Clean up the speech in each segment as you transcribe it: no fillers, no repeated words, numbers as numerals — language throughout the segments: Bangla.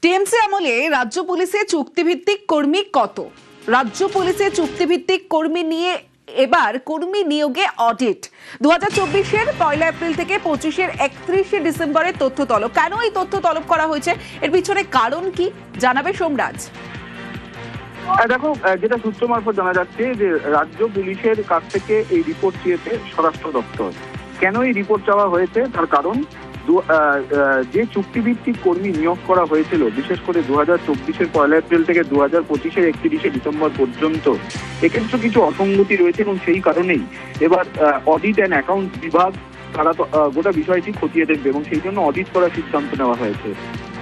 টিএমসি আমলে রাজ্য পুলিশে চুক্তিভিত্তিক কর্মী কত? রাজ্য পুলিশে চুক্তিভিত্তিক কর্মী নিয়ে এবার কর্মী নিয়োগে অডিট। 2024-এর 1 এপ্রিল থেকে 25-এর 31 ডিসেম্বরের তথ্য তলব। কেন এই তথ্য তলব করা হয়েছে, এর পিছনে কারণ কি, জানাবে সোমরাজ। দেখো, যেটা সূত্র মারফত জানা যাচ্ছে যে রাজ্য পুলিশের কাছ থেকে এই রিপোর্ট চেয়েছে স্বরাষ্ট্র দপ্তর। কেন এই রিপোর্ট চাওয়া হয়েছে তার কারণ, যে চুক্তিভিত্তিক কর্মী নিয়োগ করা হয়েছিল বিশেষ করে 2024-এর 1 এপ্রিল থেকে 2025-এর 31 ডিসেম্বর পর্যন্ত, এক্ষেত্রে কিছু অসঙ্গতি রয়েছে এবং সেই কারণেই এবার অডিট অ্যান্ড অ্যাকাউন্ট বিভাগ তারা গোটা বিষয়টি খতিয়ে দেখবে এবং সেই জন্য অডিট করার সিদ্ধান্ত নেওয়া হয়েছে।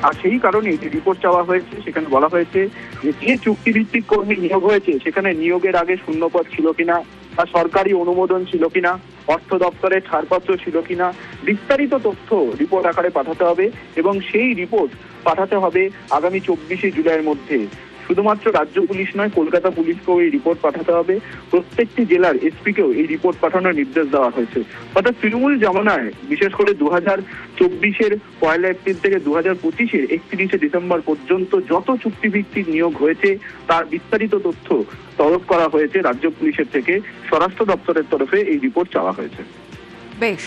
আর সেই কারণে যে রিপোর্ট চাওয়া হয়েছে সেখানে বলা হয়েছে যে চুক্তিভিত্তিক কর্মী নিয়োগ হয়েছে সেখানে নিয়োগের আগে শূন্যপদ ছিল কিনা, বা সরকারি অনুমোদন ছিল কিনা, অর্থ দপ্তরের ছাড়পত্র ছিল কিনা, বিস্তারিত তথ্য রিপোর্ট আকারে পাঠাতে হবে এবং সেই রিপোর্ট পাঠাতে হবে আগামী 24শে জুলাইয়ের মধ্যে। শুধুমাত্র রাজ্য পুলিশ নয়, কলকাতা পুলিশকেও এই রিপোর্ট পাঠাতে হবে। প্রত্যেকটি জেলার এসপিকেও এই রিপোর্ট পাঠানোর নির্দেশ দেওয়া হয়েছে। অর্থাৎ তৃণমূল জমানায় বিশেষ করে 2024-এর 1 এপ্রিল থেকে 2025-এর 31 ডিসেম্বর পর্যন্ত যত চুক্তিভিত্তিক নিয়োগ হয়েছে তার বিস্তারিত তথ্য তলব করা হয়েছে রাজ্য পুলিশের থেকে। স্বরাষ্ট্র দপ্তরের তরফে এই রিপোর্ট চাওয়া হয়েছে। বেশ।